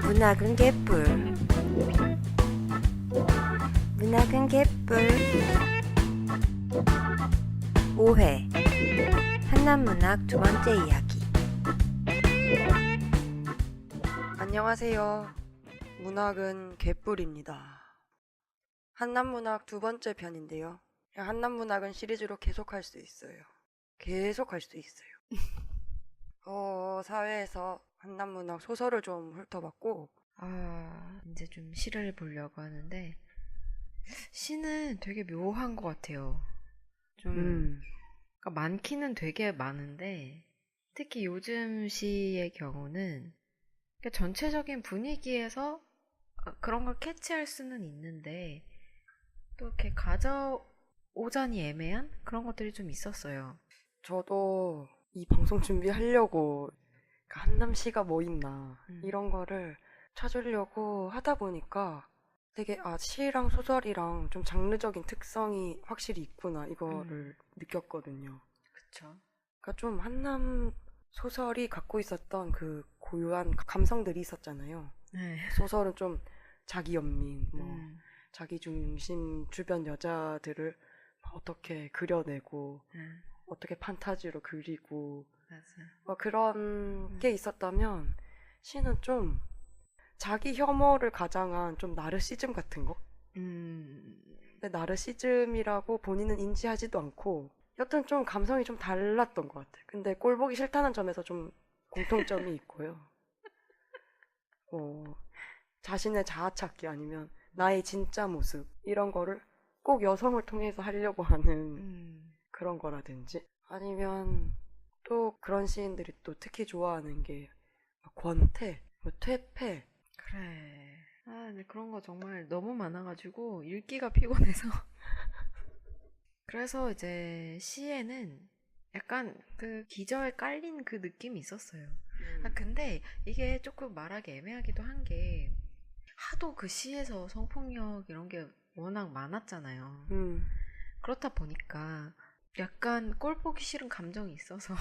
문학은 개뿔. 문학은 개뿔. 5회 한남문학 두 번째 이야기. 안녕하세요. 문학은 개뿔입니다. 한남문학 두 번째 편인데요. 한남문학은 시리즈로 계속할 수 있어요. 계속할 수 있어요. 사회에서 한남문학 소설을 좀 훑어봤고, 이제 좀 시를 보려고 하는데, 시는 되게 묘한 것 같아요. 그러니까 많기는 되게 많은데, 특히 요즘 시의 경우는, 그러니까 전체적인 분위기에서 그런 걸 캐치할 수는 있는데, 또 이렇게 가져오자니 애매한 그런 것들이 좀 있었어요. 저도 이 방송 준비하려고 한남시가 뭐 있나 이런 거를 찾으려고 하다 보니까 되게 시랑 소설이랑 좀 장르적인 특성이 확실히 있구나 이거를 느꼈거든요. 그쵸. 그러니까 좀 한남 소설이 갖고 있었던 그 고유한 감성들이 있었잖아요. 네. 소설은 좀 자기 연민, 음, 자기 중심 주변 여자들을 어떻게 그려내고 어떻게 판타지로 그리고 맞아요. 그런 게 있었다면 시는 좀 자기 혐오를 가장한 좀 나르시즘 같은 거? 근데 나르시즘이라고 본인은 인지하지도 않고 여튼 좀 감성이 좀 달랐던 것 같아요. 근데 꼴 보기 싫다는 점에서 좀 공통점이 있고요. 자신의 자아 찾기 아니면 나의 진짜 모습 이런 거를 꼭 여성을 통해서 하려고 하는 그런 거라든지 아니면 또 그런 시인들이 또 특히 좋아하는 게 권태, 퇴폐. 그래. 근데 그런 거 정말 너무 많아가지고 읽기가 피곤해서. 그래서 이제 시에는 약간 그 기저에 깔린 그 느낌이 있었어요. 근데 이게 조금 말하기 애매하기도 한 게 하도 그 시에서 성폭력 이런 게 워낙 많았잖아요. 그렇다 보니까 약간 꼴 보기 싫은 감정이 있어서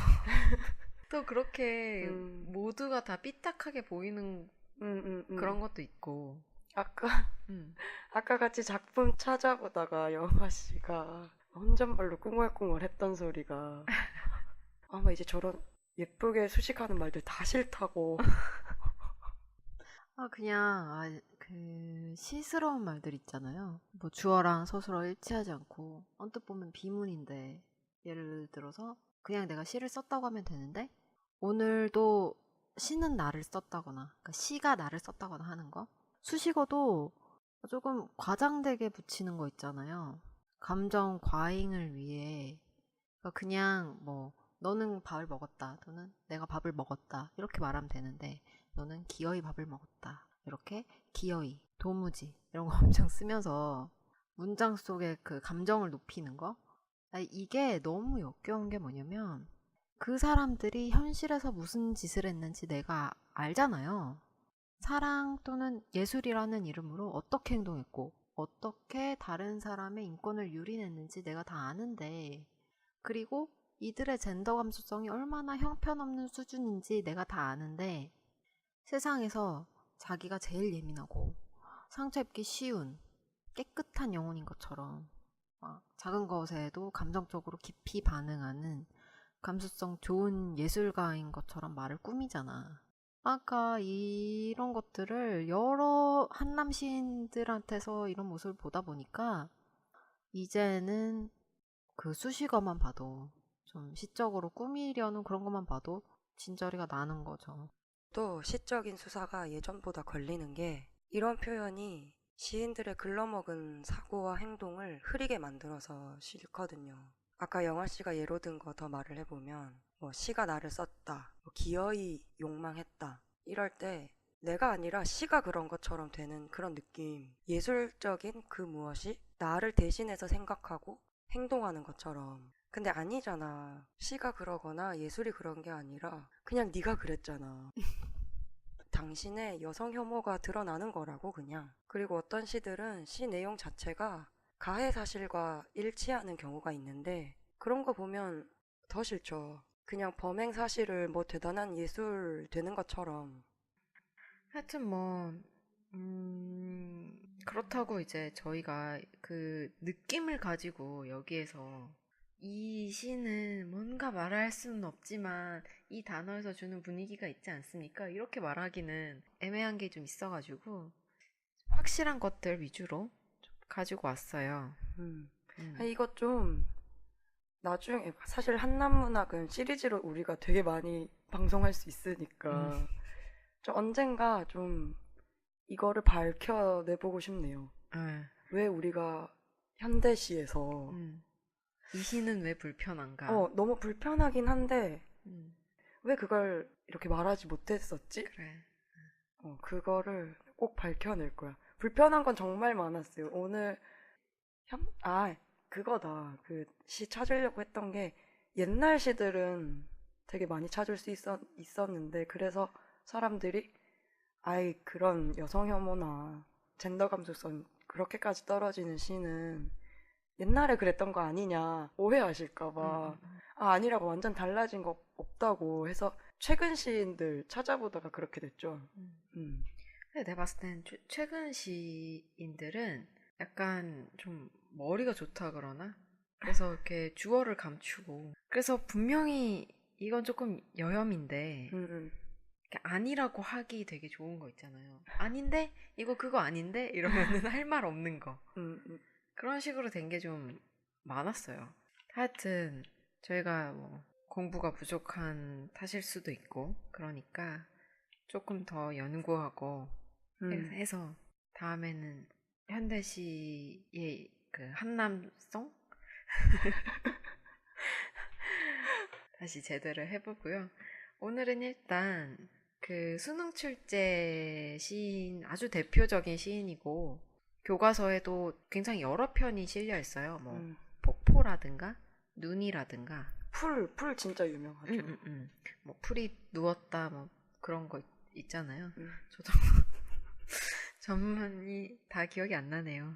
또 그렇게 모두가 다 삐딱하게 보이는 그런 것도 있고. 아까 음. 아까 같이 작품 찾아보다가 영화 씨가 혼잣말로 꿍얼꿍얼 했던 소리가 아마 이제 저런 예쁘게 수식하는 말들 다 싫다고. 그냥, 그, 시스러운 말들 있잖아요. 뭐, 주어랑 서술어 일치하지 않고, 언뜻 보면 비문인데, 예를 들어서, 그냥 내가 시를 썼다고 하면 되는데, 오늘도 시는 나를 썼다거나, 그러니까 시가 나를 썼다거나 하는 거. 수식어도 조금 과장되게 붙이는 거 있잖아요. 감정 과잉을 위해, 그러니까 그냥 뭐, 너는 밥을 먹었다, 또는 내가 밥을 먹었다, 이렇게 말하면 되는데, 너는 기어이 밥을 먹었다. 이렇게 기어이, 도무지 이런 거 엄청 쓰면서 문장 속에 그 감정을 높이는 거. 이게 너무 역겨운 게 뭐냐면 그 사람들이 현실에서 무슨 짓을 했는지 내가 알잖아요. 사랑 또는 예술이라는 이름으로 어떻게 행동했고 어떻게 다른 사람의 인권을 유린했는지 내가 다 아는데, 그리고 이들의 젠더 감수성이 얼마나 형편없는 수준인지 내가 다 아는데, 세상에서 자기가 제일 예민하고 상처 입기 쉬운 깨끗한 영혼인 것처럼 작은 것에도 감정적으로 깊이 반응하는 감수성 좋은 예술가인 것처럼 말을 꾸미잖아. 아까 이런 것들을 여러 한남 시인들한테서 이런 모습을 보다 보니까 이제는 그 수식어만 봐도 좀 시적으로 꾸미려는 그런 것만 봐도 진저리가 나는 거죠. 또 시적인 수사가 예전보다 걸리는 게 이런 표현이 시인들의 글러먹은 사고와 행동을 흐리게 만들어서 싫거든요. 아까 영화 씨가 예로 든 거 더 말을 해보면 시가 나를 썼다, 기어이 욕망했다 이럴 때 내가 아니라 시가 그런 것처럼 되는 그런 느낌. 예술적인 그 무엇이 나를 대신해서 생각하고 행동하는 것처럼. 근데 아니잖아. 시가 그러거나 예술이 그런 게 아니라 그냥 네가 그랬잖아. 당신의 여성 혐오가 드러나는 거라고 그냥. 그리고 어떤 시들은 시 내용 자체가 가해 사실과 일치하는 경우가 있는데 그런 거 보면 더 싫죠. 그냥 범행 사실을 대단한 예술 되는 것처럼. 하여튼 뭐, 그렇다고 이제 저희가 그 느낌을 가지고 여기에서 이 시는 뭔가 말할 수는 없지만 이 단어에서 주는 분위기가 있지 않습니까? 이렇게 말하기는 애매한 게 좀 있어가지고 확실한 것들 위주로 좀 가지고 왔어요. 음. 음, 이거 좀 나중에 사실 한남문학은 시리즈로 우리가 되게 많이 방송할 수 음, 있으니까 좀 언젠가 좀 이거를 밝혀내보고 싶네요. 아, 왜 우리가 현대시에서 음. 이 시는 왜 불편한가? 너무 불편하긴 한데 음, 왜 그걸 이렇게 말하지 못했었지? 그래. 그거를 꼭 밝혀낼 거야. 불편한 건 정말 많았어요. 오늘 그거다. 그 시 찾으려고 했던 게 옛날 시들은 되게 많이 찾을 수 있었는데 그래서 사람들이 그런 여성 혐오나 젠더 감수성 그렇게까지 떨어지는 시는 옛날에 그랬던 거 아니냐 음, 오해하실까봐 음, 아니라고 완전 달라진 거 없다고 해서 최근 시인들 찾아보다가 그렇게 됐죠. 음. 음. 근데 내가 봤을 땐 최근 시인들은 약간 좀 머리가 좋다 그러나? 그래서 이렇게 주어를 감추고. 그래서 분명히 이건 조금 여혐인데, 음, 음, 이렇게 아니라고 하기 되게 좋은 거 있잖아요. 아닌데? 이거 그거 아닌데? 이러면은 할 말 없는 거. 음. 그런 식으로 된 게 좀 많았어요. 하여튼, 저희가 뭐 공부가 부족한 탓일 수도 있고, 그러니까 조금 더 연구하고 음. 해서 다음에는 현대시의 그 한남송 다시 제대로 해보고요. 오늘은 일단 그 수능 출제 시인 아주 대표적인 시인이고 교과서에도 굉장히 여러 편이 실려 있어요. 뭐 음. 폭포라든가 눈이라든가 풀 진짜 유명하죠. 뭐 풀이 누웠다 뭐 그런 거 있잖아요. 음. 저도 전문이 다 기억이 안 나네요.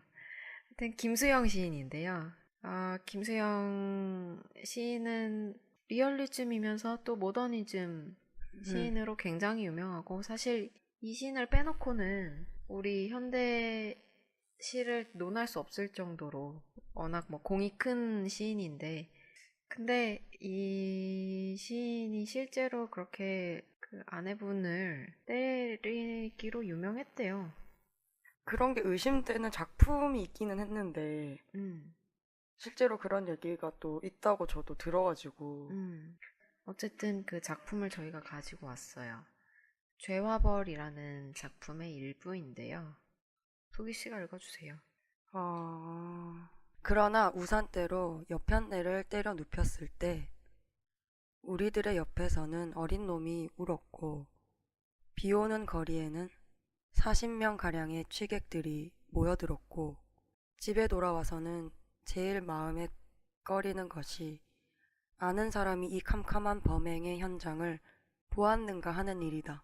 하여튼 김수영 시인인데요. 김수영 시인은 리얼리즘이면서 또 모더니즘 음. 시인으로 굉장히 유명하고 사실 이 시인을 빼놓고는 우리 현대 시를 논할 수 없을 정도로 워낙 뭐 공이 큰 시인인데 근데 이 시인이 실제로 그렇게 그 아내분을 때리기로 유명했대요. 그런 게 의심되는 작품이 있기는 했는데 음. 실제로 그런 얘기가 또 있다고 저도 들어가지고 음. 어쨌든 그 작품을 저희가 가지고 왔어요. 죄와벌이라는 작품의 일부인데요. 소기 씨가 읽어주세요. 그러나 우산대로 옆편대를 때려 눕혔을 때 우리들의 옆에서는 어린 놈이 울었고 비 오는 거리에는 40명 가량의 취객들이 모여들었고 집에 돌아와서는 제일 마음에 꺼리는 것이 아는 사람이 이 캄캄한 범행의 현장을 보았는가 하는 일이다.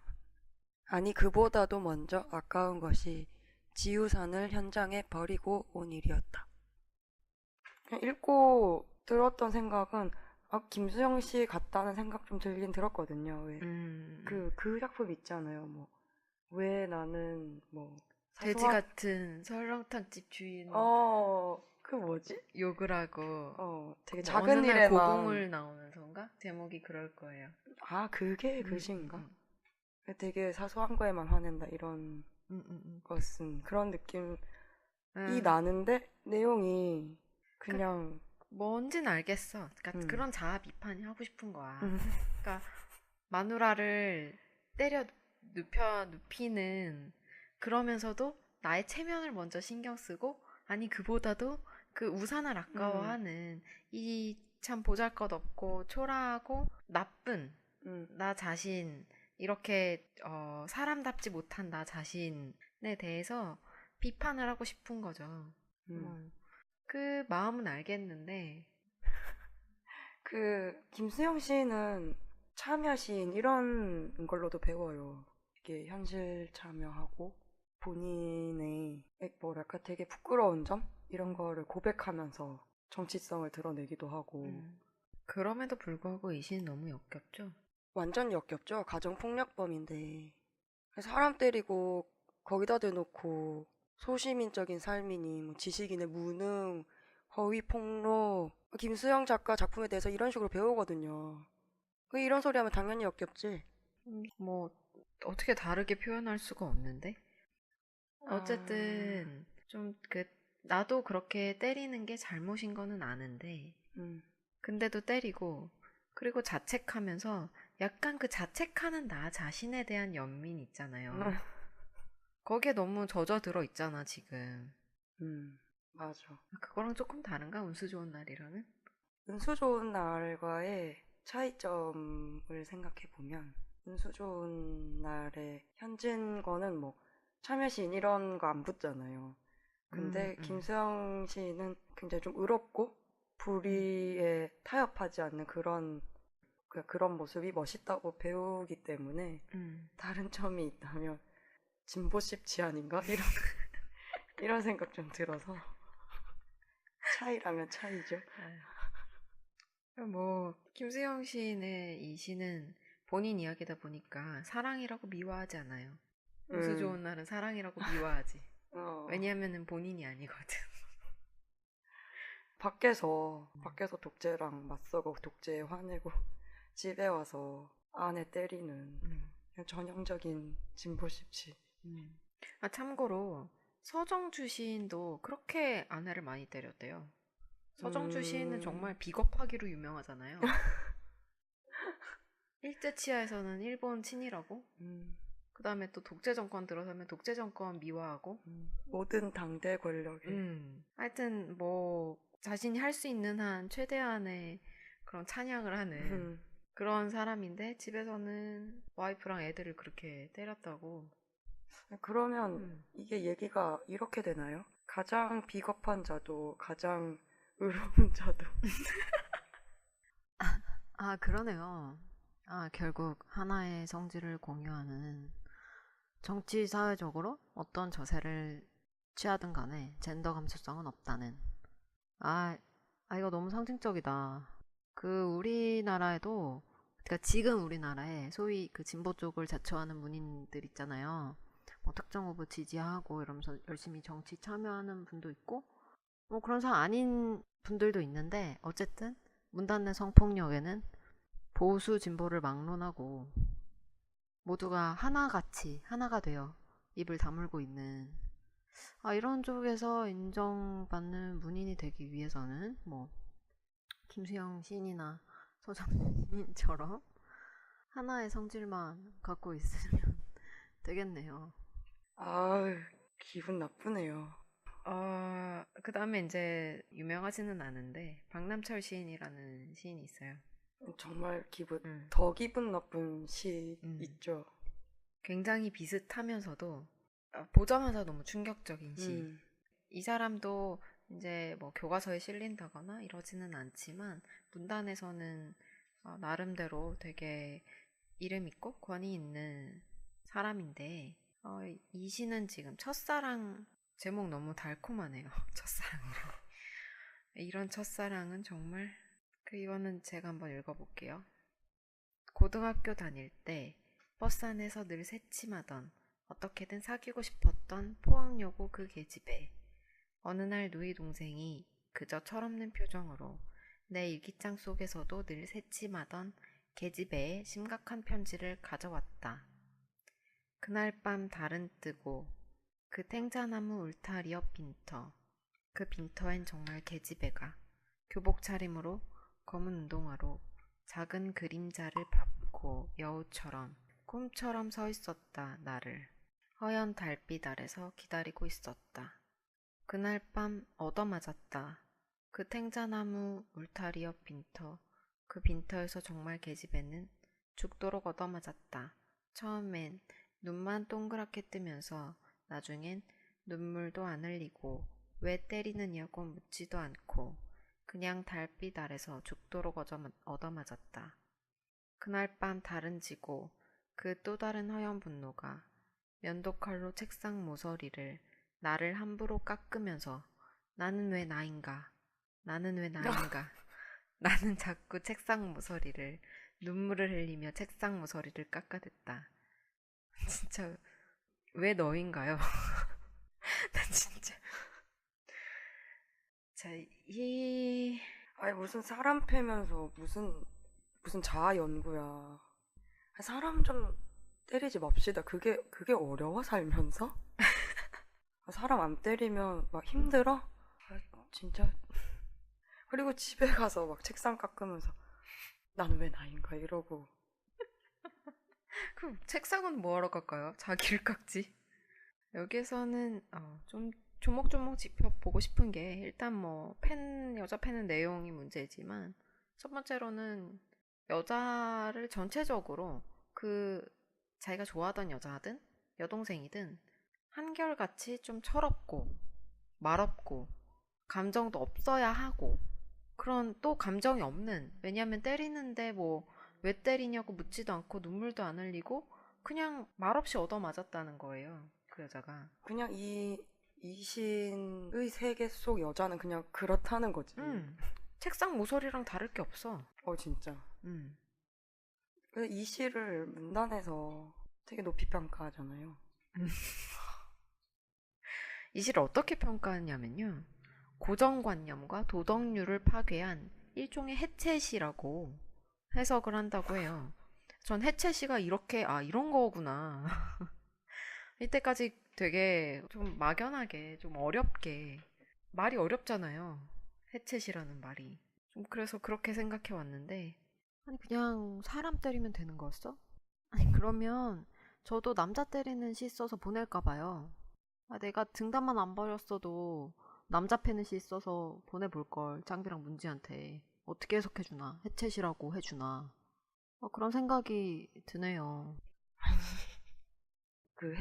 아니 그보다도 먼저 아까운 것이 지우산을 현장에 버리고 온 일이었다. 그냥 읽고 들었던 생각은 김수영 씨 같다는 생각 좀 들긴 들었거든요. 왜? 음, 그 작품 있잖아요. 뭐, 왜 나는 뭐, 돼지 사소한, 같은 설렁탕집 주인 그 뭐지? 욕을 하고 되게 뭐 어느 작은 날 일에만, 고궁을 나오면서인가? 제목이 그럴 거예요. 그게 그 음, 음, 시인가? 음, 되게 사소한 거에만 화낸다, 이런 음, 음, 음. 것은 그런 느낌이 아, 나는데, 내용이 그러니까 그냥, 뭔진 알겠어. 그러니까 음, 그런 자아 비판이 하고 싶은 거야. 음, 그러니까 마누라를 때려 눕히는 그러면서도 나의 체면을 먼저 신경 쓰고 아니 그보다도 그 우산을 음, 아까워하는 이 참 보잘것없고 초라하고 나쁜 음, 나 자신 이렇게 사람답지 못한 나 자신에 대해서 비판을 하고 싶은 거죠. 음. 그 마음은 알겠는데 김수영 씨는 참여 시인 이런 걸로도 배워요. 이게 현실 참여하고 본인의 뭐랄까 되게 부끄러운 점 이런 음, 거를 고백하면서 정치성을 드러내기도 하고 그럼에도 불구하고 이 시는 너무 역겹죠. 완전 역겹죠. 가정폭력범인데 사람 때리고 거기다 대놓고 소시민적인 삶이니 뭐 지식인의 무능, 허위 폭로, 김수영 작가 작품에 대해서 이런 식으로 배우거든요. 이런 소리 하면 당연히 역겹지. 뭐 어떻게 다르게 표현할 수가 없는데. 아, 어쨌든 좀 나도 그렇게 때리는 게 잘못인 거는 아는데 음, 근데도 때리고 그리고 자책하면서 약간 그 자책하는 나 자신에 대한 연민 있잖아요. 거기에 너무 젖어들어 있잖아 지금. 맞아. 그거랑 조금 다른가? 운수 좋은 날이랑은? 운수 좋은 날과의 차이점을 생각해 보면, 운수 좋은 날에 현진 거는 뭐 참여시인 이런 거 안 붙잖아요. 음, 근데 음, 김수영 씨는 굉장히 좀 의롭고 음, 불의에 타협하지 않는 그런 모습이 멋있다고 배우기 때문에 음. 다른 점이 있다면 진보십치 아닌가? 이런 생각 좀 들어서 차이라면 차이죠. 뭐 김수영 시인의 이 시는 본인 이야기다 보니까 사랑이라고 미화하지 않아요. 운수 음, 좋은 날은 사랑이라고 미화하지. 어, 왜냐하면 본인이 아니거든. 밖에서 독재랑 맞서고 독재에 화내고 집에 와서 아내 때리는 음, 그냥 전형적인 진보십치. 음. 아, 참고로 서정주 시인도 그렇게 아내를 많이 때렸대요. 서정주 시인은 음, 정말 비겁하기로 유명하잖아요. 일제치하에서는 일본 친일하고, 음, 그 다음에 또 독재 정권 들어서면 독재 정권 미화하고, 모든 당대 권력에 하여튼 뭐 자신이 할 수 있는 한 최대한의 그런 찬양을 하는 음, 그런 사람인데 집에서는 와이프랑 애들을 그렇게 때렸다고. 그러면 음. 이게 얘기가 이렇게 되나요? 가장 비겁한 자도 가장 의로운 자도. 아, 그러네요. 아, 결국 하나의 성질을 공유하는 정치 사회적으로 어떤 저세를 취하든 간에 젠더 감수성은 없다는. 아, 이거 너무 상징적이다. 우리나라에도, 그러니까 지금 우리나라에 소위 그 진보 쪽을 자처하는 문인들 있잖아요. 뭐 특정 후보 지지하고 이러면서 열심히 정치 참여하는 분도 있고, 뭐 그런 사람 아닌 분들도 있는데, 어쨌든 문단 내 성폭력에는 보수 진보를 막론하고 모두가 하나같이 하나가 되어 입을 다물고 있는, 이런 쪽에서 인정받는 문인이 되기 위해서는 뭐 김수영 시인이나 서정민 시인처럼 하나의 성질만 갖고 있으면 되겠네요. 아, 기분 나쁘네요. 그 다음에 이제 유명하지는 않은데 박남철 시인이라는 시인이 있어요. 정말 음, 더 기분 나쁜 시 음. 있죠. 굉장히 비슷하면서도 보자마자 너무 충격적인 시. 음, 이 사람도 이제 뭐 교과서에 실린다거나 이러지는 않지만 문단에서는 나름대로 되게 이름 있고 권위 있는 사람인데 이 시는 지금 첫사랑 제목 너무 달콤하네요. 첫사랑이라니. 이런 첫사랑은 정말 이거는 제가 한번 읽어볼게요. 고등학교 다닐 때 버스 안에서 늘 새침하던 어떻게든 사귀고 싶었던 포항여고 그 계집애. 어느 날 누이 동생이 그저 철없는 표정으로 내 일기장 속에서도 늘 새침하던 계집애의 심각한 편지를 가져왔다. 그날 밤 달은 뜨고 그 탱자나무 울타리 옆 빈터, 그 빈터엔 정말 계집애가 교복 차림으로 검은 운동화로 작은 그림자를 밟고 여우처럼 꿈처럼 서 있었다. 나를 허연 달빛 아래서 기다리고 있었다. 그날 밤 얻어맞았다. 그 탱자나무 울타리 옆 빈터, 그 빈터에서 정말 계집애는 죽도록 얻어맞았다. 처음엔 눈만 동그랗게 뜨면서 나중엔 눈물도 안 흘리고 왜 때리느냐고 묻지도 않고 그냥 달빛 아래서 죽도록 얻어맞았다. 그날 밤 달은 지고 그 또 다른 허연 분노가 면도칼로 책상 모서리를 나를 함부로 깎으면서 나는 왜 나인가? 나는 왜 나인가? 나는 자꾸 책상 모서리를 눈물을 흘리며 책상 모서리를 깎아댔다. 진짜 왜 너인가요? 나 진짜. 자, 이 아니 무슨 사람 패면서 무슨 자아 연구야. 사람 좀 때리지 맙시다. 그게 어려워 살면서? 사람 안 때리면 막 힘들어? 진짜. 그리고 집에 가서 막 책상 깎으면서 나는 왜 나인가 이러고. 그럼 책상은 뭐하러 깎아요? 자기를 깎지. 여기서는 좀 조목조목 짚어보고 싶은 게 일단 뭐 여자 팬은 내용이 문제지만 첫 번째로는 여자를 전체적으로 그 자기가 좋아하던 여자든 여동생이든 한결같이 좀 철없고 말없고 감정도 없어야 하고 그런 또 감정이 없는 왜냐하면 때리는데 뭐 왜 때리냐고 묻지도 않고 눈물도 안 흘리고 그냥 말없이 얻어맞았다는 거예요. 그 여자가. 그냥 이신의 세계 속 여자는 그냥 그렇다는 거지. 책상 모서리랑 다를 게 없어. 진짜. 음. 근데 이 시를 문단에서 되게 높이 평가하잖아요. 이 시를 어떻게 평가하냐면요. 고정관념과 도덕률을 파괴한 일종의 해체시라고 해석을 한다고 해요. 전 해체시가 이런 거구나. 이때까지 되게 좀 막연하게, 좀 어렵게, 말이 어렵잖아요. 해체시라는 말이. 좀 그래서 그렇게 생각해 왔는데, 아니, 그냥 사람 때리면 되는 거였어? 아니, 그러면 저도 남자 때리는 시 써서 보낼까봐요. 내가 등단만 안 버렸어도 남자 패는 시 써서 보내볼걸, 짱비랑 문지한테. 어떻게 해석해주나, 해체시라고 해주나. 그런 생각이 드네요. 그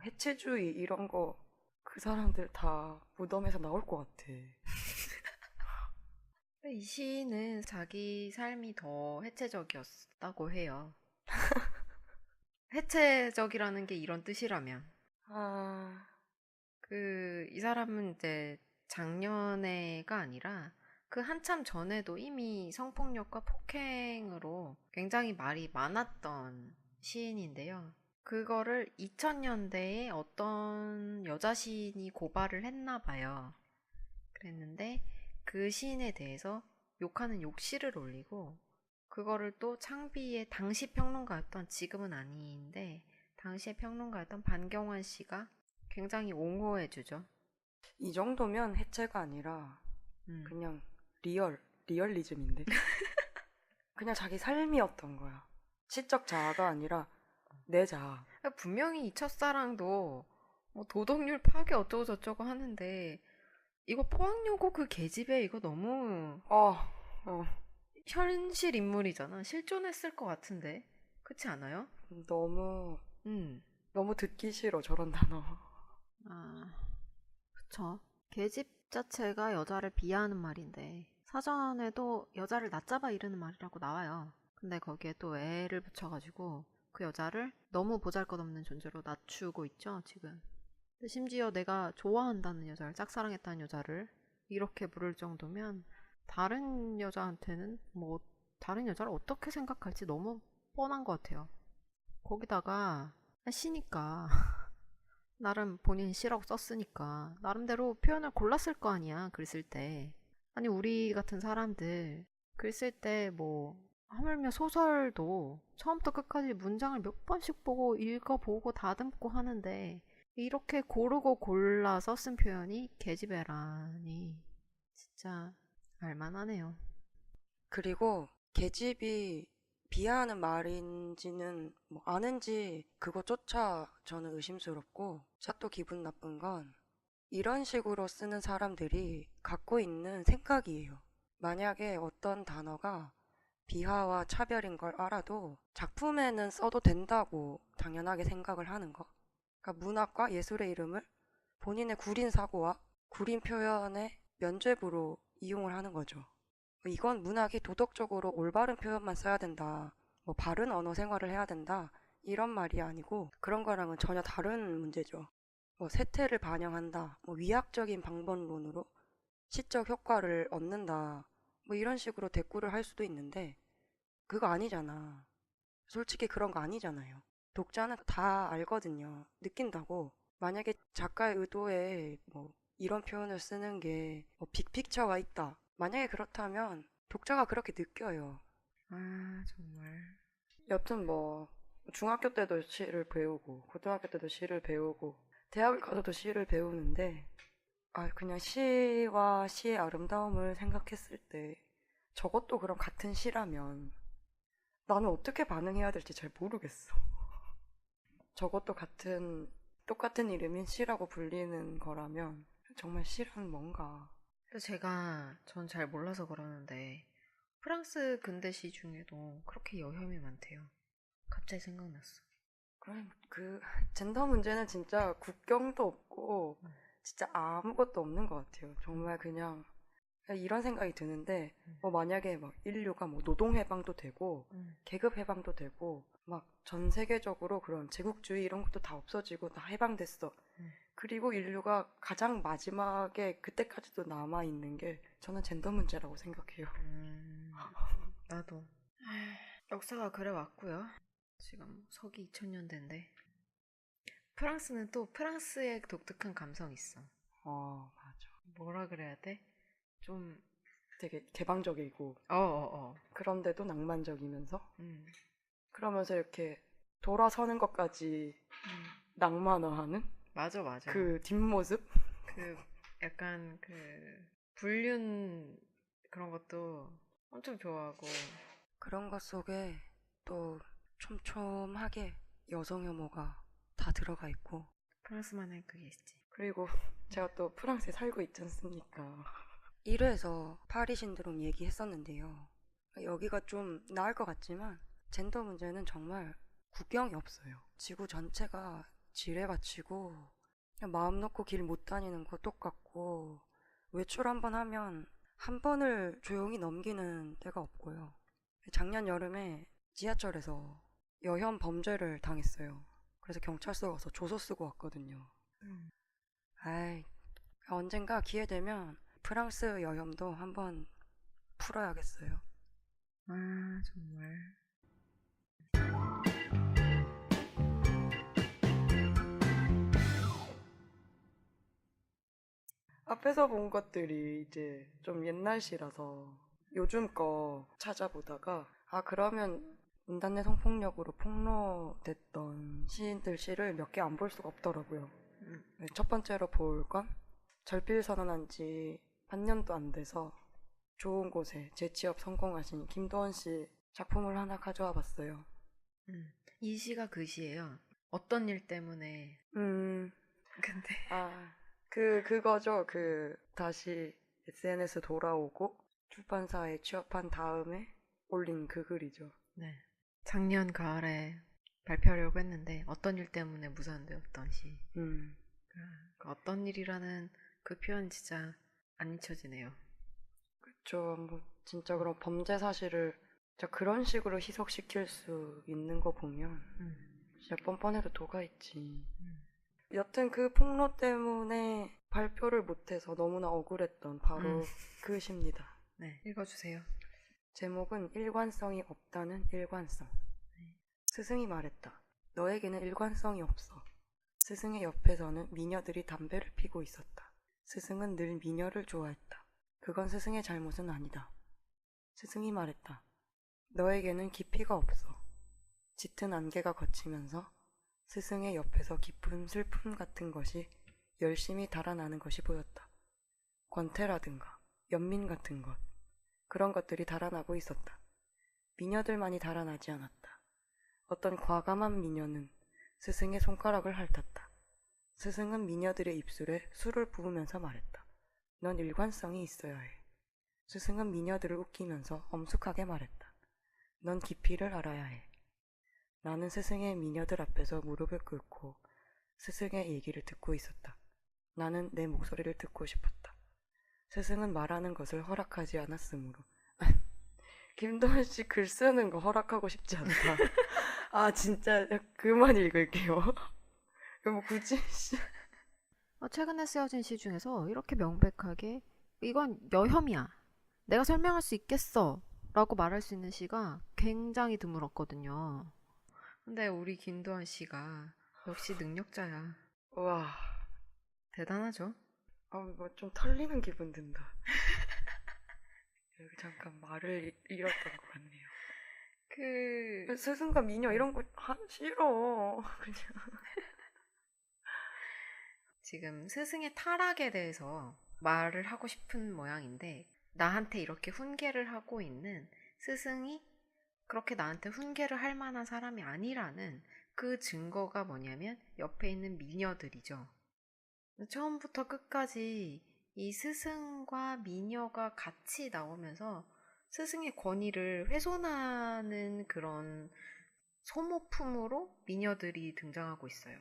해체주의 이런 거 그 사람들 다 무덤에서 나올 것 같아. 이 시인은 자기 삶이 더 해체적이었다고 해요. 해체적이라는 게 이런 뜻이라면. 아, 이 사람은 이제 작년에가 아니라 그 한참 전에도 이미 성폭력과 폭행으로 굉장히 말이 많았던 시인인데요. 그거를 2000년대에 어떤 여자 시인이 고발을 했나 봐요. 그랬는데 그 시인에 대해서 욕하는 욕실을 올리고 그거를 또 창비의 당시 평론가였던 지금은 아닌데 당시의 평론가였던 반경환 씨가 굉장히 옹호해주죠. 이 정도면 해체가 아니라 음. 그냥 리얼리즘인데. 그냥 자기 삶이었던 거야. 시적 자아가 아니라 내 자아. 분명히 이 첫사랑도 뭐 도덕률 파괴 어쩌고 저쩌고 하는데 이거 포항여고 그 계집애 이거 너무 어, 어, 현실 인물이잖아. 실존했을 것 같은데 그렇지 않아요? 너무 음. 너무 듣기 싫어 저런 단어. 아, 그쵸. 계집 자체가 여자를 비하하는 말인데 사전에도 여자를 낮잡아 이르는 말이라고 나와요. 근데 거기에 또 애를 붙여가지고 그 여자를 너무 보잘것없는 존재로 낮추고 있죠, 지금. 근데 심지어 내가 좋아한다는 여자를, 짝사랑했다는 여자를 이렇게 부를 정도면 다른 여자한테는 다른 여자를 어떻게 생각할지 너무 뻔한 것 같아요. 거기다가 시니까 나름 본인 시라고 썼으니까 나름대로 표현을 골랐을 거 아니야, 글 쓸 때. 아니 우리 같은 사람들 글 쓸 때 하물며 소설도 처음부터 끝까지 문장을 몇 번씩 보고 읽어보고 다듬고 하는데 이렇게 고르고 골라서 쓴 표현이 계집애라니 진짜 알만하네요. 그리고 계집이 비하하는 말인지는 아는지 그것조차 저는 의심스럽고 또 기분 나쁜 건 이런 식으로 쓰는 사람들이 갖고 있는 생각이에요. 만약에 어떤 단어가 비하와 차별인 걸 알아도 작품에는 써도 된다고 당연하게 생각을 하는 거. 그러니까 문학과 예술의 이름을 본인의 구린 사고와 구린 표현의 면죄부로 이용을 하는 거죠. 이건 문학이 도덕적으로 올바른 표현만 써야 된다. 바른 언어 생활을 해야 된다. 이런 말이 아니고 그런 거랑은 전혀 다른 문제죠. 세태를 반영한다. 위학적인 방법론으로 시적 효과를 얻는다. 이런 식으로 대꾸를 할 수도 있는데 그거 아니잖아. 솔직히 그런 거 아니잖아요. 독자는 다 알거든요. 느낀다고. 만약에 작가의 의도에 뭐 이런 표현을 쓰는 게뭐 빅픽처가 있다. 만약에 그렇다면 독자가 그렇게 느껴요. 아, 정말. 여튼 뭐 중학교 때도 시를 배우고 고등학교 때도 시를 배우고 대학을 가서도 시를 배우는데 그냥 시와 시의 아름다움을 생각했을 때 저것도 그럼 같은 시라면 나는 어떻게 반응해야 될지 잘 모르겠어. 저것도 똑같은 이름인 시라고 불리는 거라면 정말 시란 뭔가. 근데 전 잘 몰라서 그러는데 프랑스 근대시 중에도 그렇게 여혐이 많대요. 갑자기 생각났어. 그래, 젠더 문제는 진짜 국경도 없고 진짜 아무것도 없는 것 같아요. 정말 그냥 이런 생각이 드는데 뭐 만약에 막 인류가 뭐 노동 해방도 되고 계급 해방도 되고 막 전 세계적으로 그런 제국주의 이런 것도 다 없어지고 다 해방됐어. 그리고 인류가 가장 마지막에 그때까지도 남아 있는 게 저는 젠더 문제라고 생각해요. 나도. 역사가 그래 왔고요. 지금 서기 2000년대인데 프랑스는 또 프랑스의 독특한 감성이 있어. 맞아. 뭐라 그래야 돼? 좀 되게 개방적이고 어어어. 그런데도 낭만적이면서 그러면서 이렇게 돌아서는 것까지 낭만화하는 맞아 맞아. 그 뒷모습? 그 약간 그 불륜 그런 것도 엄청 좋아하고. 그런 것 속에 또 촘촘하게 여성 혐오가 다 들어가 있고 프랑스만의 그게 있지. 그리고 제가 또 프랑스에 살고 있지 않습니까? 1회에서 파리 신드롬 얘기했었는데요. 여기가 좀 나을 것 같지만 젠더 문제는 정말 국경이 없어요. 지구 전체가 지뢰같이고 그냥 마음 놓고 길 못 다니는 거 똑같고 외출 한번 하면 한 번을 조용히 넘기는 때가 없고요. 작년 여름에 지하철에서 여혐 범죄를 당했어요. 그래서 경찰서 가서 조서 쓰고 왔거든요. 아이, 언젠가 기회 되면 프랑스 여혐도 한번 풀어야겠어요. 아 정말. 앞에서 본 것들이 이제 좀 옛날 시라서 요즘 거 찾아보다가 그러면 인단내 성폭력으로 폭로됐던 시인들 시를 몇 개 안 볼 수가 없더라고요. 첫 번째로 볼 건 절필 선언한 지 반년도 안 돼서 좋은 곳에 재취업 성공하신 김도원 씨 작품을 하나 가져와 봤어요. 이 시가 그 시예요. 어떤 일 때문에. 근데 그거죠. 다시 SNS 돌아오고 출판사에 취업한 다음에 올린 그 글이죠. 네. 작년 가을에 발표하려고 했는데 어떤 일 때문에 무산되었던 시. 그 어떤 일이라는 그 표현 진짜 안 잊혀지네요. 그쵸. 뭐 진짜 그런 범죄 사실을 진짜 그런 식으로 희석시킬 수 있는 거 보면 진짜 뻔뻔해도 도가 있지. 여튼 그 폭로 때문에 발표를 못해서 너무나 억울했던 바로 그 시입니다. 네, 읽어주세요. 제목은 일관성이 없다는 일관성. 스승이 말했다. 너에게는 일관성이 없어. 스승의 옆에서는 미녀들이 담배를 피고 있었다. 스승은 늘 미녀를 좋아했다. 그건 스승의 잘못은 아니다. 스승이 말했다. 너에게는 깊이가 없어. 짙은 안개가 걷히면서 스승의 옆에서 깊은 슬픔 같은 것이 열심히 달아나는 것이 보였다. 권태라든가 연민 같은 것, 그런 것들이 달아나고 있었다. 미녀들만이 달아나지 않았다. 어떤 과감한 미녀는 스승의 손가락을 핥았다. 스승은 미녀들의 입술에 술을 부으면서 말했다. 넌 일관성이 있어야 해. 스승은 미녀들을 웃기면서 엄숙하게 말했다. 넌 깊이를 알아야 해. 나는 스승의 미녀들 앞에서 무릎을 꿇고 스승의 얘기를 듣고 있었다. 나는 내 목소리를 듣고 싶었다. 스승은 말하는 것을 허락하지 않았으므로. 김도현 씨 글 쓰는 거 허락하고 싶지 않다. 진짜 그만 읽을게요. 뭐 굳이 최근에 쓰여진 시 중에서 이렇게 명백하게 이건 여혐이야. 내가 설명할 수 있겠어. 라고 말할 수 있는 시가 굉장히 드물었거든요. 근데 우리 김도환 씨가 역시 능력자야. 와, 대단하죠? 뭐 좀 털리는 기분 든다. 여기 잠깐 말을 잃었던 것 같네요. 스승과 미녀 이런 거 싫어. 그냥. 지금 스승의 타락에 대해서 말을 하고 싶은 모양인데, 나한테 이렇게 훈계를 하고 있는 스승이 그렇게 나한테 훈계를 할 만한 사람이 아니라는 그 증거가 뭐냐면 옆에 있는 미녀들이죠. 처음부터 끝까지 이 스승과 미녀가 같이 나오면서 스승의 권위를 훼손하는 그런 소모품으로 미녀들이 등장하고 있어요.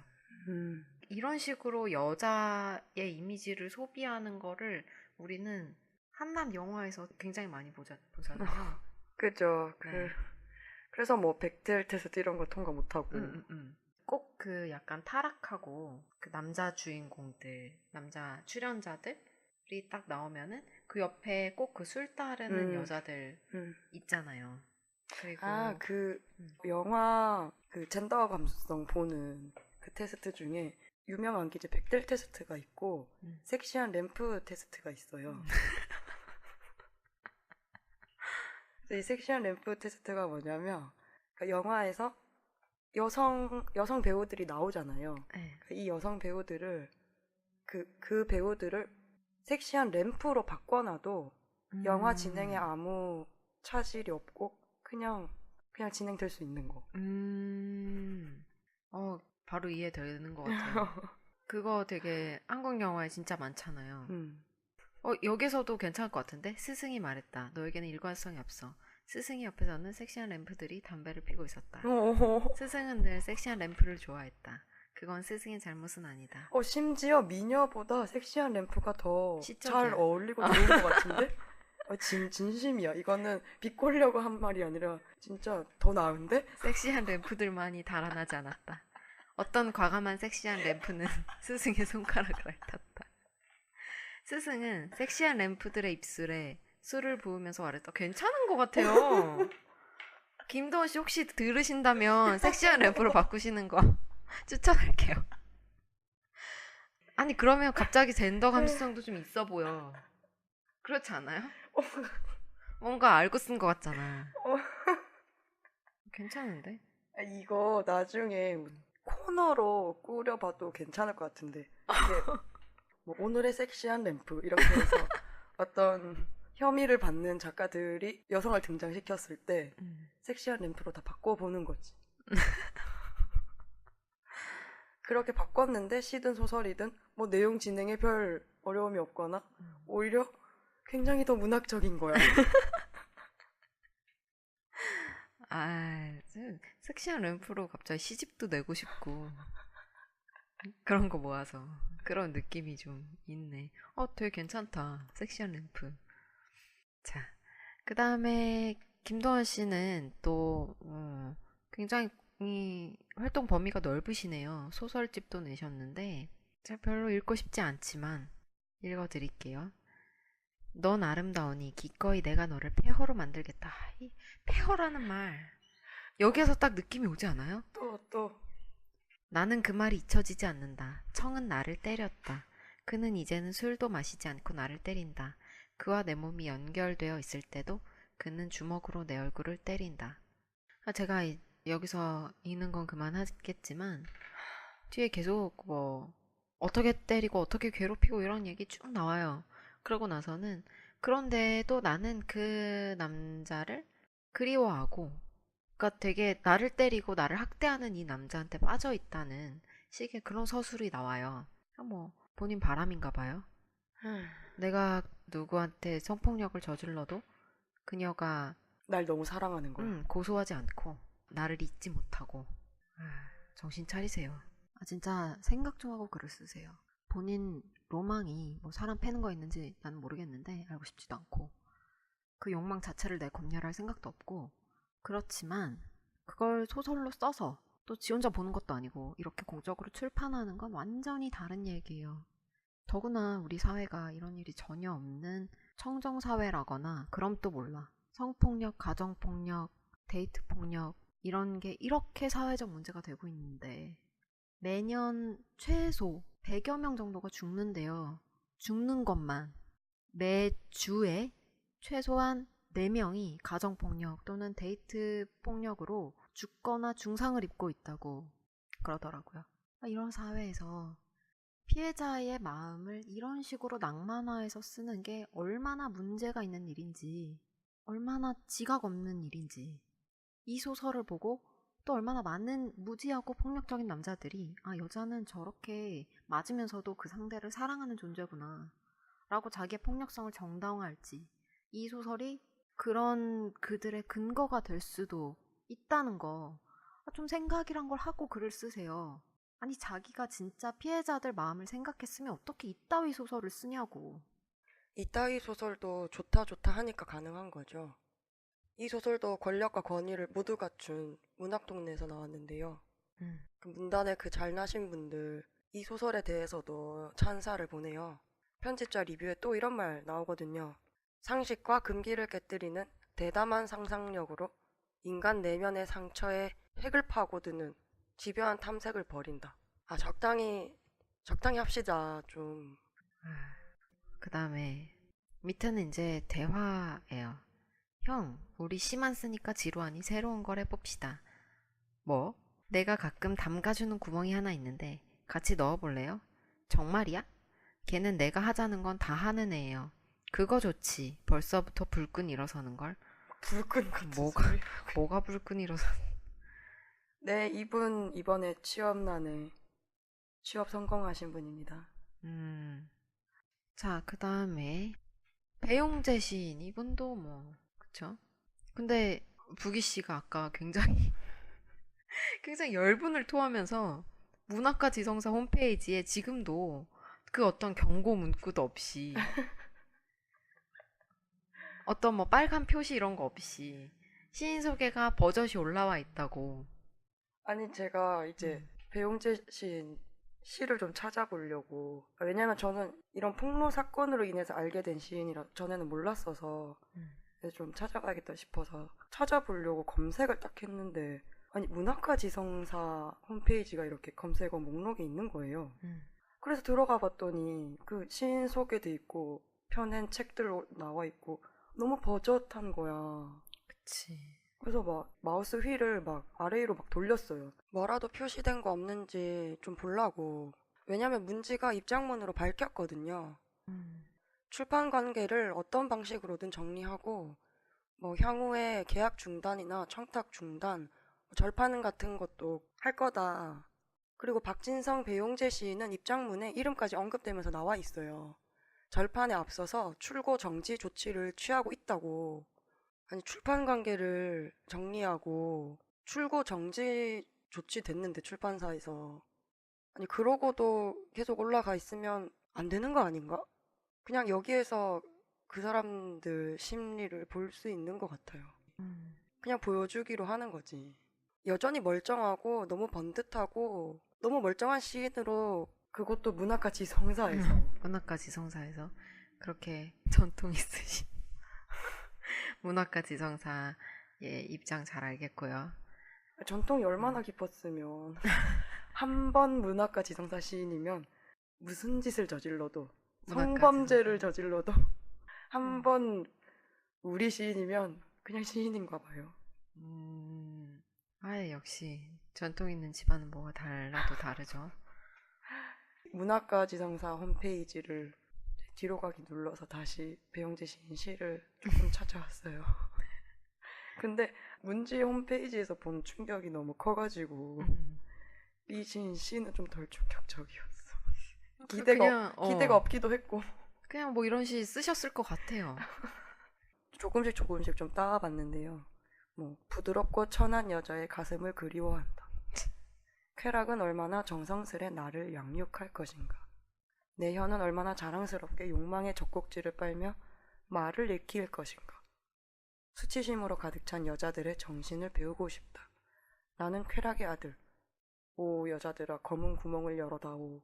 이런 식으로 여자의 이미지를 소비하는 거를 우리는 한남 영화에서 굉장히 많이 보잖아요. 그죠. 네. 그래서 뭐 백텔 테스트 이런 거 통과 못하고. 꼭 그 약간 타락하고 그 남자 주인공들, 남자 출연자들이 딱 나오면은 그 옆에 꼭 그 술 따르는 여자들 있잖아요. 그리고 영화 그 젠더 감수성 보는 그 테스트 중에 유명한 게 이제 백델 테스트가 있고 섹시한 램프 테스트가 있어요. 이 섹시한 램프 테스트가 뭐냐면 그러니까 영화에서 여성 배우들이 나오잖아요. 네. 이 여성 배우들을 그 배우들을 섹시한 램프로 바꿔놔도 영화 진행에 아무 차질이 없고 그냥 진행될 수 있는 거. 바로 이해되는 것 같아요. 그거 되게 한국 영화에 진짜 많잖아요. 여기서도 괜찮을 것 같은데? 스승이 말했다. 너에게는 일관성이 없어. 스승이 옆에서는 섹시한 램프들이 담배를 피고 있었다. 스승은 늘 섹시한 램프를 좋아했다. 그건 스승의 잘못은 아니다. 심지어 미녀보다 섹시한 램프가 더 시적이야. 잘 어울리고 좋은 것 같은데? 진심이야. 이거는 비꼬려고 한 말이 아니라 진짜 더 나은데? 섹시한 램프들만이 달아나지 않았다. 어떤 과감한 섹시한 램프는 스승의 손가락을 핥았다. 스승은 섹시한 램프들의 입술에 술을 부으면서 말했다. 괜찮은 것 같아요. 김도원 씨 혹시 들으신다면 섹시한 램프로 바꾸시는 거 추천할게요. 아니 그러면 갑자기 젠더 감수성도 좀 있어 보여. 그렇지 않아요? 뭔가 알고 쓴 것 같잖아. 괜찮은데? 이거 나중에 코너로 꾸려봐도 괜찮을 것 같은데 이게 뭐 오늘의 섹시한 램프 이렇게 해서 어떤 혐의를 받는 작가들이 여성을 등장시켰을 때 섹시한 램프로 다 바꿔보는 거지. 그렇게 바꿨는데 시든 소설이든 뭐 내용 진행에 별 어려움이 없거나 오히려 굉장히 더 문학적인 거야. 섹시한 램프로 갑자기 시집도 내고 싶고 그런 거 모아서 그런 느낌이 좀 있네. 되게 괜찮다. 섹시한 램프. 자, 그 다음에 김도원 씨는 또 굉장히 활동 범위가 넓으시네요. 소설집도 내셨는데 별로 읽고 싶지 않지만 읽어드릴게요. 넌 아름다우니 기꺼이 내가 너를 폐허로 만들겠다. 이 폐허라는 말 여기에서 딱 느낌이 오지 않아요? 또 나는 그 말이 잊혀지지 않는다. 청은 나를 때렸다. 그는 이제는 술도 마시지 않고 나를 때린다. 그와 내 몸이 연결되어 있을 때도 그는 주먹으로 내 얼굴을 때린다. 제가 여기서 읽는 건 그만하겠지만 뒤에 계속 뭐 어떻게 때리고 어떻게 괴롭히고 이런 얘기 쭉 나와요. 그러고 나서는 그런데도 나는 그 남자를 그리워하고 그러니까 되게 나를 때리고 나를 학대하는 이 남자한테 빠져 있다는 식의 그런 서술이 나와요. 뭐 본인 바람인가 봐요. 내가 누구한테 성폭력을 저질러도 그녀가 날 너무 사랑하는 거야. 고소하지 않고 나를 잊지 못하고. 정신 차리세요. 진짜 생각 좀 하고 글을 쓰세요. 본인 로망이 뭐 사람 패는 거 있는지 나는 모르겠는데 알고 싶지도 않고 그 욕망 자체를 내 검열할 생각도 없고 그렇지만 그걸 소설로 써서 또 지 혼자 보는 것도 아니고 이렇게 공적으로 출판하는 건 완전히 다른 얘기예요. 더구나 우리 사회가 이런 일이 전혀 없는 청정사회라거나 그럼 또 몰라. 성폭력, 가정폭력, 데이트폭력 이런 게 이렇게 사회적 문제가 되고 있는데 매년 최소 100여 명 정도가 죽는데요. 죽는 것만 매주에 최소한 4명이 가정폭력 또는 데이트 폭력으로 죽거나 중상을 입고 있다고 그러더라고요. 이런 사회에서 피해자의 마음을 이런 식으로 낭만화해서 쓰는 게 얼마나 문제가 있는 일인지, 얼마나 지각 없는 일인지, 이 소설을 보고 또 얼마나 많은 무지하고 폭력적인 남자들이 여자는 저렇게 맞으면서도 그 상대를 사랑하는 존재구나 라고 자기의 폭력성을 정당화할지, 이 소설이 그런 그들의 근거가 될 수도 있다는 거, 좀 생각이란 걸 하고 글을 쓰세요. 아니 자기가 진짜 피해자들 마음을 생각했으면 어떻게 이따위 소설을 쓰냐고. 이따위 소설도 좋다 좋다 하니까 가능한 거죠. 이 소설도 권력과 권위를 모두 갖춘 문학동네에서 나왔는데요. 그 문단의 그 잘나신 분들 이 소설에 대해서도 찬사를 보내요. 편집자 리뷰에 또 이런 말 나오거든요. 상식과 금기를 깨뜨리는 대담한 상상력으로 인간 내면의 상처에 핵을 파고드는 집요한 탐색을 벌인다. 적당히 합시다 좀. 그 다음에 밑에는 이제 대화예요. 형, 우리 시만 쓰니까 지루하니 새로운 걸 해봅시다. 뭐? 내가 가끔 담가주는 구멍이 하나 있는데 같이 넣어볼래요? 정말이야? 걔는 내가 하자는 건 다 하는 애예요. 그거 좋지. 벌써부터 불끈 일어서는걸. 불끈 같은 뭐가, 소리. 뭐가 불끈 일어서? 네, 이분 이번에 취업난에 취업 성공하신 분입니다. 자, 그 다음에 배용재 시인 이분도 뭐 그쵸? 근데 부기 씨가 아까 굉장히 굉장히 열분을 토하면서 문학과 지성사 홈페이지에 지금도 그 어떤 경고 문구도 없이 어떤 뭐 빨간 표시 이런 거 없이 시인 소개가 버젓이 올라와 있다고. 아니 제가 이제 배용재 시인 시를 좀 찾아보려고, 왜냐면 저는 이런 폭로 사건으로 인해서 알게 된 시인이라 전에는 몰랐어서 좀 찾아가야겠다 싶어서 찾아보려고 검색을 딱 했는데, 아니 문학과 지성사 홈페이지가 이렇게 검색어 목록에 있는 거예요. 그래서 들어가 봤더니 그 시인 소개도 있고 펴낸 책들 나와 있고 너무 버젓한 거야. 그치. 그래서 막 마우스 휠을 막 아래로 막 돌렸어요. 뭐라도 표시된 거 없는지 좀 보려고. 왜냐면 문지가 입장문으로 밝혔거든요. 출판 관계를 어떤 방식으로든 정리하고 뭐 향후에 계약 중단이나 청탁 중단, 절판 같은 것도 할 거다. 그리고 박진성, 배용재 시인은 입장문에 이름까지 언급되면서 나와 있어요. 절판에 앞서서 출고 정지 조치를 취하고 있다고. 아니 출판 관계를 정리하고 출고 정지 조치 됐는데 출판사에서, 아니 그러고도 계속 올라가 있으면 안 되는 거 아닌가? 그냥 여기에서 그 사람들 심리를 볼 수 있는 것 같아요. 그냥 보여주기로 하는 거지. 여전히 멀쩡하고 너무 번듯하고 너무 멀쩡한 시인으로, 그것도 문학과 지성사에서. 문학과 지성사에서 그렇게 전통 있으신 문학과 지성사의 입장 잘 알겠고요. 전통이 얼마나 깊었으면 한 번 문학과 지성사 시인이면 무슨 짓을 저질러도, 성범죄를 저질러도 한 번 우리 시인이면 그냥 시인인가 봐요. 역시 전통 있는 집안은 뭐가 달라도 다르죠. 문학과 지성사 홈페이지를 뒤로 가기 눌러서 다시 배용재 시인 시를 조금 찾아왔어요. 근데 문지 홈페이지에서 본 충격이 너무 커가지고 이 시인 시는 좀 덜 충격적이었어. 기대가 없기도 했고. 그냥 뭐 이런 시 쓰셨을 것 같아요. 조금씩 좀 따와봤는데요. 뭐 부드럽고 천한 여자의 가슴을 그리워한다. 쾌락은 얼마나 정성스레 나를 양육할 것인가. 내 혀는 얼마나 자랑스럽게 욕망의 젖꼭지를 빨며 말을 읽힐 것인가. 수치심으로 가득 찬 여자들의 정신을 배우고 싶다. 나는 쾌락의 아들. 오 여자들아 검은 구멍을 열어다오.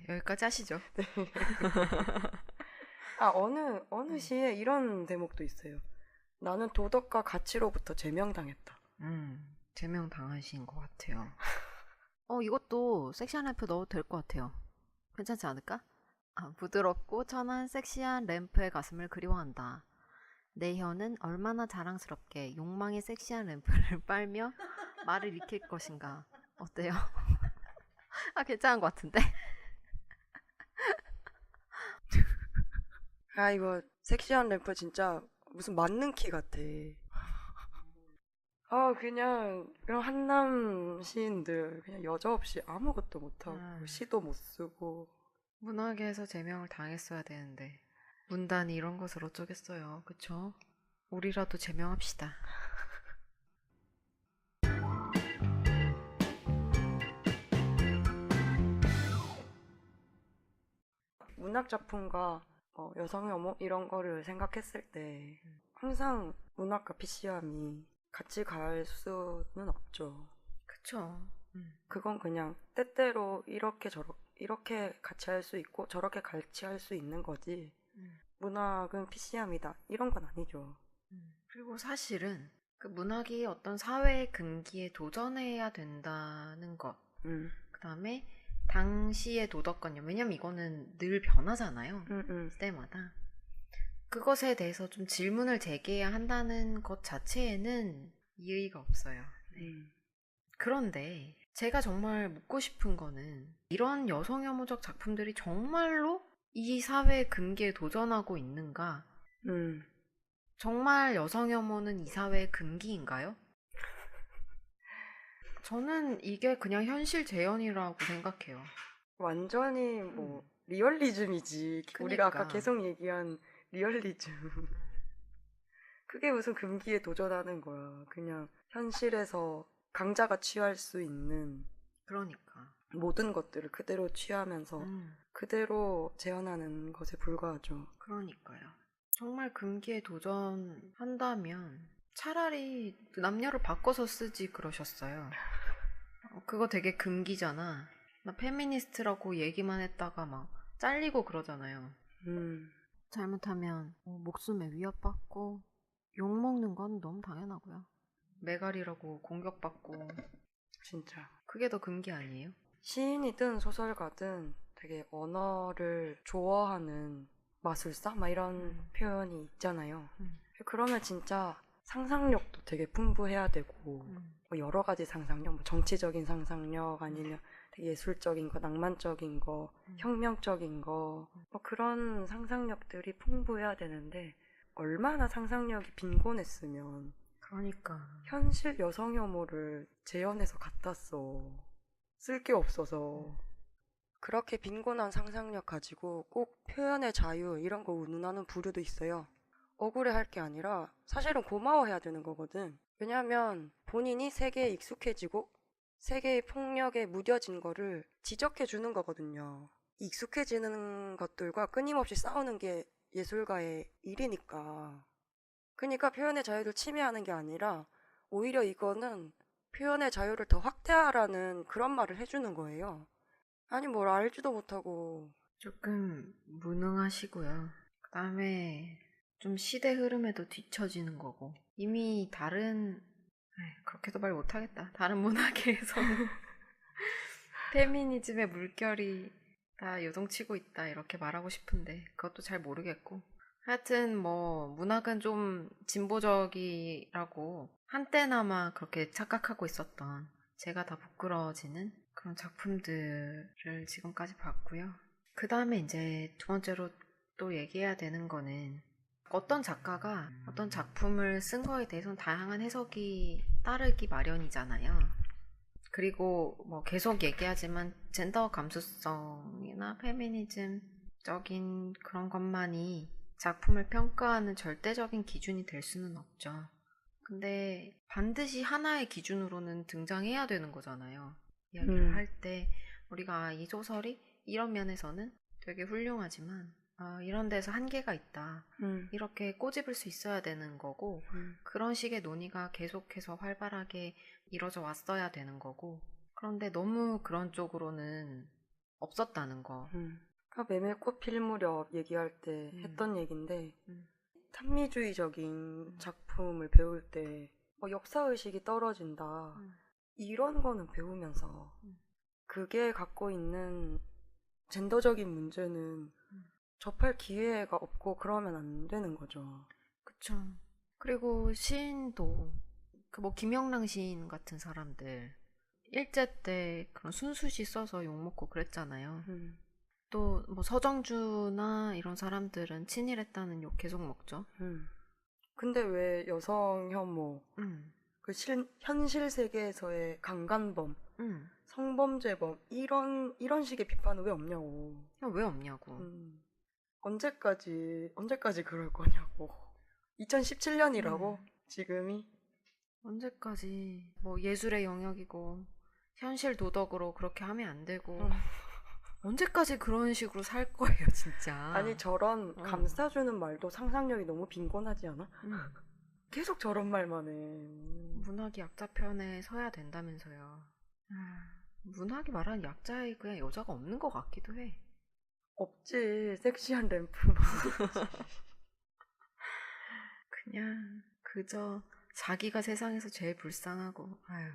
여기까지 하시죠. 네. 어느 시에 이런 대목도 있어요. 나는 도덕과 가치로부터 제명당했다. 제명 당하신 것 같아요. 이것도 섹시한 램프 넣어도 될 것 같아요. 괜찮지 않을까? 부드럽고 천한 섹시한 램프의 가슴을 그리워한다. 내 혀는 얼마나 자랑스럽게 욕망의 섹시한 램프를 빨며 말을 익힐 것인가. 어때요? 괜찮은 것 같은데? 이거 섹시한 래퍼 진짜 무슨 만능 키 같아. 그냥 이런 한남 시인들 그냥 여자 없이 아무것도 못하고 시도 못 쓰고. 문학에서 제명을 당했어야 되는데 문단이 이런 것을 어쩌겠어요. 그쵸? 우리라도 제명합시다. 문학 작품과 여성 혐오 이런 거를 생각했을 때 항상 문학과 PC함이 같이 갈 수는 없죠. 그쵸? 그건 그냥 때때로 이렇게 같이 할 수 있고 저렇게 같이 할 수 있는 거지. 문학은 PC함이다 이런 건 아니죠. 그리고 사실은 그 문학이 어떤 사회의 근기에 도전해야 된다는 것. 그 다음에 당시의 도덕관념. 왜냐면 이거는 늘 변하잖아요. 때마다. 그것에 대해서 좀 질문을 제기해야 한다는 것 자체에는 이의가 없어요. 그런데 제가 정말 묻고 싶은 거는 이런 여성 혐오적 작품들이 정말로 이 사회의 근기에 도전하고 있는가? 정말 여성 혐오는 이 사회의 근기인가요? 저는 이게 그냥 현실 재현이라고 생각해요. 완전히 리얼리즘이지. 우리가 아까 그니까. 계속 얘기한 리얼리즘. 그게 무슨 금기에 도전하는 거야. 그냥 현실에서 강자가 취할 수 있는 그러니까. 모든 것들을 그대로 취하면서 그대로 재현하는 것에 불과하죠. 그러니까요. 정말 금기에 도전한다면 차라리 남녀를 바꿔서 쓰지 그러셨어요. 그거 되게 금기잖아. 나 페미니스트라고 얘기만 했다가 막 잘리고 그러잖아요. 잘못하면 목숨에 위협받고 욕먹는 건 너무 당연하고요. 메갈이라고 공격받고 진짜. 그게 더 금기 아니에요? 시인이든 소설가든 되게 언어를 좋아하는 마술사? 막 이런 표현이 있잖아요. 그러면 진짜 상상력도 되게 풍부해야 되고 뭐 여러 가지 상상력, 뭐 정치적인 상상력 아니면 되게 예술적인 거, 낭만적인 거, 혁명적인 거, 뭐 그런 상상력들이 풍부해야 되는데 얼마나 상상력이 빈곤했으면 그러니까. 현실 여성 혐오를 재현해서 갖다 써. 쓸 게 없어서. 그렇게 빈곤한 상상력 가지고 꼭 표현의 자유 이런 거 운운하는 부류도 있어요. 억울해할 게 아니라 사실은 고마워해야 되는 거거든. 왜냐하면 본인이 세계에 익숙해지고 세계의 폭력에 무뎌진 거를 지적해 주는 거거든요. 익숙해지는 것들과 끊임없이 싸우는 게 예술가의 일이니까. 그러니까 표현의 자유를 침해하는 게 아니라 오히려 이거는 표현의 자유를 더 확대하라는 그런 말을 해주는 거예요. 아니 뭘 알지도 못하고. 조금 무능하시고요. 그 다음에 좀 시대 흐름에도 뒤처지는 거고 이미 다른 그렇게도 말 못하겠다. 다른 문화계에서는 페미니즘의 물결이 다 요동치고 있다 이렇게 말하고 싶은데 그것도 잘 모르겠고 하여튼 뭐 문학은 좀 진보적이라고 한때나마 그렇게 착각하고 있었던 제가 다 부끄러워지는 그런 작품들을 지금까지 봤고요. 그 다음에 이제 두 번째로 또 얘기해야 되는 거는 어떤 작가가 어떤 작품을 쓴 거에 대해서는 다양한 해석이 따르기 마련이잖아요. 그리고 뭐 계속 얘기하지만 젠더 감수성이나 페미니즘적인 그런 것만이 작품을 평가하는 절대적인 기준이 될 수는 없죠. 근데 반드시 하나의 기준으로는 등장해야 되는 거잖아요. 이야기를 할 때 우리가 이 소설이 이런 면에서는 되게 훌륭하지만 이런 데서 한계가 있다. 이렇게 꼬집을 수 있어야 되는 거고 그런 식의 논의가 계속해서 활발하게 이뤄져 왔어야 되는 거고 그런데 너무 그런 쪽으로는 없었다는 거. 메밀꽃 필 무렵 얘기할 때 했던 얘긴데 탐미주의적인 작품을 배울 때 역사의식이 떨어진다. 음. 이런 거는 배우면서 음. 그게 갖고 있는 젠더적인 문제는 접할 기회가 없고 그러면 안 되는 거죠. 그쵸. 그리고 시인도 그 뭐 김영랑 시인 같은 사람들 일제 때 그런 순수시 써서 욕먹고 그랬잖아요. 음, 또 뭐 서정주나 이런 사람들은 친일했다는 욕 계속 먹죠. 근데 왜 여성 혐오, 음. 현실 세계에서의 강간범, 음. 성범죄범 이런 식의 비판은 왜 없냐고. 그냥 왜 없냐고. 언제까지 그럴 거냐고. 2017년이라고 지금이. 언제까지 뭐 예술의 영역이고 현실 도덕으로 그렇게 하면 안 되고 언제까지 그런 식으로 살 거예요, 진짜. 아니 저런 감싸주는 말도 상상력이 너무 빈곤하지 않아? 계속 저런 말만 해. 문학이 약자 편에 서야 된다면서요. 문학이 말하는 약자에 그냥 여자가 없는 것 같기도 해. 없지. 섹시한 램프만. 그냥 그저 자기가 세상에서 제일 불쌍하고 아유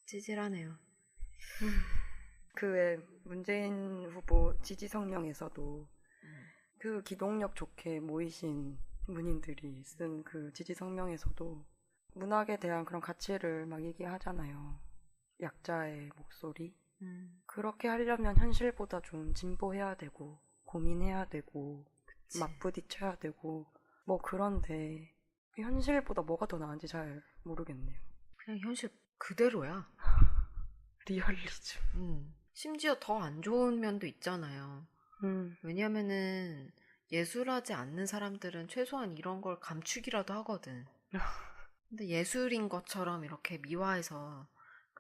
찌질하네요. 그 외 문재인 후보 지지 성명에서도 그 기동력 좋게 모이신 문인들이 쓴 그 지지 성명에서도 문학에 대한 그런 가치를 막 얘기하잖아요. 약자의 목소리. 그렇게 하려면 현실보다 좀 진보해야 되고 고민해야 되고 그치. 맞부딪혀야 되고 뭐 그런데 현실보다 뭐가 더 나은지 잘 모르겠네요. 그냥 현실 그대로야. 리얼리즘. 심지어 더 안 좋은 면도 있잖아요. 왜냐면은 예술하지 않는 사람들은 최소한 이런 걸 감추기라도 하거든. 근데 예술인 것처럼 이렇게 미화해서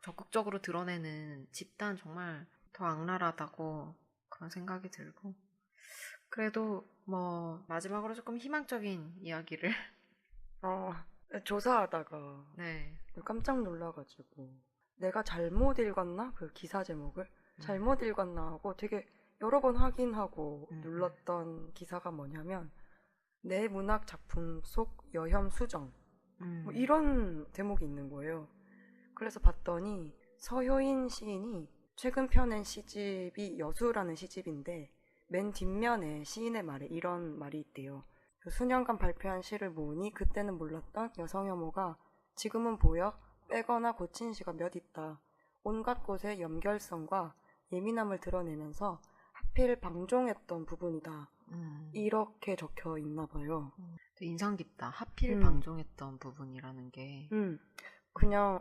적극적으로 드러내는 집단 정말 더 악랄하다고 그런 생각이 들고. 그래도 뭐 마지막으로 조금 희망적인 이야기를 조사하다가 네. 깜짝 놀라가지고 내가 잘못 읽었나? 그 기사 제목을 잘못 읽었나 하고 되게 여러 번 확인하고 눌렀던 기사가 뭐냐면 내 문학 작품 속 여혐 수정 뭐 이런 대목이 있는 거예요. 그래서 봤더니 서효인 시인이 최근 펴낸 시집이 여수라는 시집인데 맨 뒷면에 시인의 말에 이런 말이 있대요. 그 수년간 발표한 시를 모으니 그때는 몰랐던 여성 혐오가 지금은 보여 빼거나 고친 시가 몇 있다. 온갖 곳에 연결성과 예민함을 드러내면서 하필 방종했던 부분이다. 이렇게 적혀 있나 봐요. 인상 깊다. 하필 방종했던 부분이라는 게. 그냥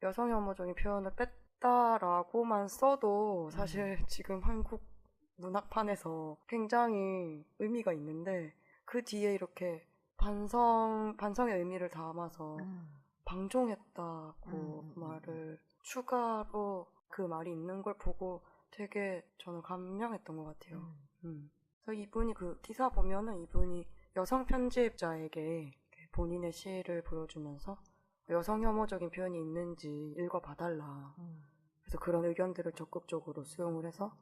여성 혐오적인 표현을 뺐다라고만 써도 사실 지금 한국 문학판에서 굉장히 의미가 있는데 그 뒤에 이렇게 반성의 의미를 담아서 방종했다고 말을 추가로 그 말이 있는 걸 보고 되게 저는 감명했던 것 같아요. 그래서 이분이 그 기사 보면은 이분이 여성 편집자에게 본인의 시를 보여주면서 여성 혐오적인 표현이 있는지 읽어봐달라. 그래서 그런 의견들을 적극적으로 수용을 해서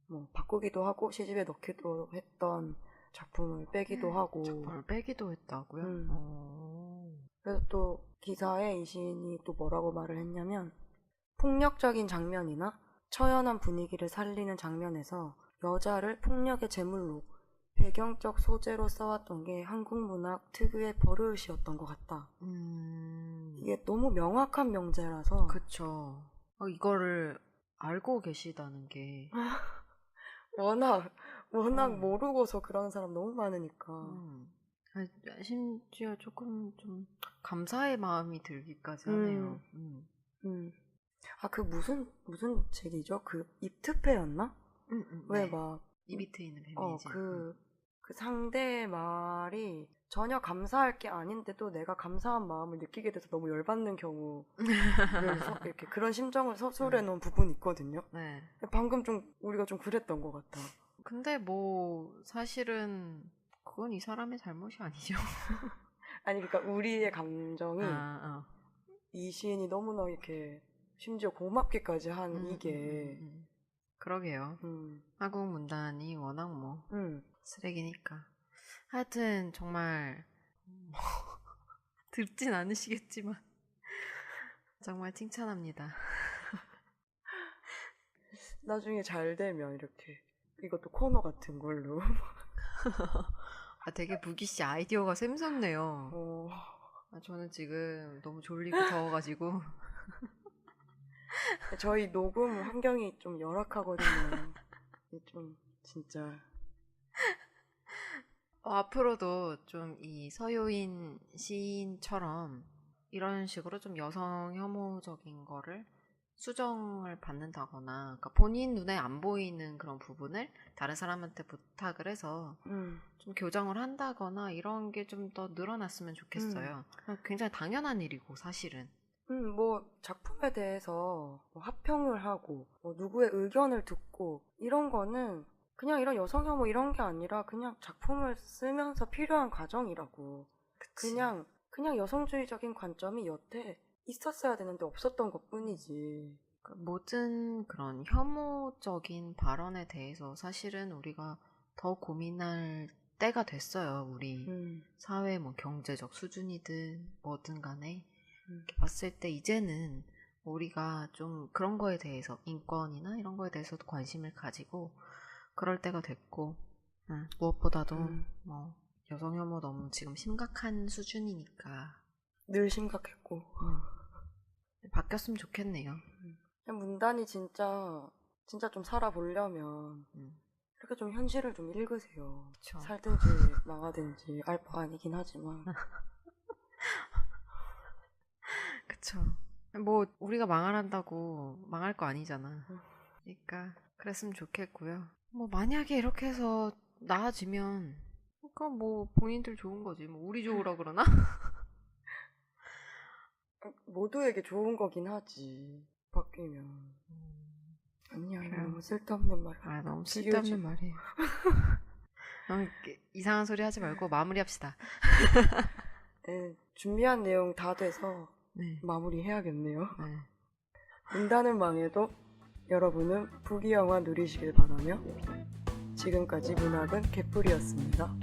뭐 바꾸기도 하고 시집에 넣기도 했던 작품을 빼기도 하고. 작품을 빼기도 했다고요? 그래서 또 기사에 이 시인이 또 뭐라고 말을 했냐면 폭력적인 장면이나 처연한 분위기를 살리는 장면에서 여자를 폭력의 제물로 배경적 소재로 써왔던 게 한국 문학 특유의 버릇이었던 것 같다. 이게 너무 명확한 명제라서. 그쵸. 이거를 알고 계시다는 게. 워낙 모르고서 그런 사람 너무 많으니까. 심지어 조금 좀 감사의 마음이 들기까지 하네요. 그 무슨 책이죠? 그 입특패였나? 왜 네. 막 이 밑에 있는 뱀이지. 그 상대의 말이 전혀 감사할 게 아닌데도 내가 감사한 마음을 느끼게 돼서 너무 열받는 경우를 이렇게 그런 심정을 서술해 놓은 부분이 있거든요. 네. 방금 좀 우리가 좀 그랬던 것 같아. 근데 뭐 사실은 그건 이 사람의 잘못이 아니죠. 아니 그러니까 우리의 감정이 이 시인이 너무나 이렇게 심지어 고맙게까지 한 이게 그러게요. 한국 문단이 워낙 뭐 쓰레기니까. 하여튼 정말 듣진 않으시겠지만 정말 칭찬합니다. 나중에 잘 되면 이렇게 이것도 코너 같은 걸로. 아, 되게 무기씨 아이디어가 샘솟네요. 어, 아, 저는 지금 너무 졸리고 더워가지고 저희 녹음 환경이 좀 열악하거든요. 이게 좀 진짜 앞으로도 좀 이 서효인 시인처럼 이런 식으로 좀 여성 혐오적인 거를 수정을 받는다거나, 그러니까 본인 눈에 안 보이는 그런 부분을 다른 사람한테 부탁을 해서 좀 교정을 한다거나 이런 게 좀 더 늘어났으면 좋겠어요. 굉장히 당연한 일이고 사실은. 뭐 작품에 대해서 뭐 합평을 하고 뭐 누구의 의견을 듣고 이런 거는 그냥 이런 여성 혐오 이런 게 아니라 그냥 작품을 쓰면서 필요한 과정이라고. 그냥 여성주의적인 관점이 여태 있었어야 되는데 없었던 것뿐이지. 그 모든 그런 혐오적인 발언에 대해서 사실은 우리가 더 고민할 때가 됐어요. 우리 사회 뭐 경제적 수준이든 뭐든 간에 이렇게 봤을 때 이제는 우리가 좀 그런 거에 대해서 인권이나 이런 거에 대해서도 관심을 가지고 그럴 때가 됐고, 무엇보다도 뭐 여성 혐오 너무 지금 심각한 수준이니까 늘 심각했고 바뀌었으면 좋겠네요. 그냥 문단이 진짜 좀 살아보려면 이렇게 좀 현실을 좀 읽으세요. 그쵸. 살든지 망하든지 알 바 아니긴 하지만. 그쵸. 뭐 우리가 망한다고 망할 거 아니잖아. 그러니까 그랬으면 좋겠고요. 뭐 만약에 이렇게 해서 나아지면 그건 뭐 본인들 좋은 거지. 뭐 우리 좋으라 그러나? 모두에게 좋은 거긴 하지. 바뀌면. 아니야, 그래요. 너무 쓸데없는 말. 아, 너무 쓸데없는 말이에요. 너무 이상한 소리 하지 말고 마무리합시다. 네, 준비한 내용 다 돼서 네. 마무리해야겠네요. 네. 문단은 망해도 여러분은 부귀영화 누리시길 바라며 지금까지 문학은 개뿔이었습니다.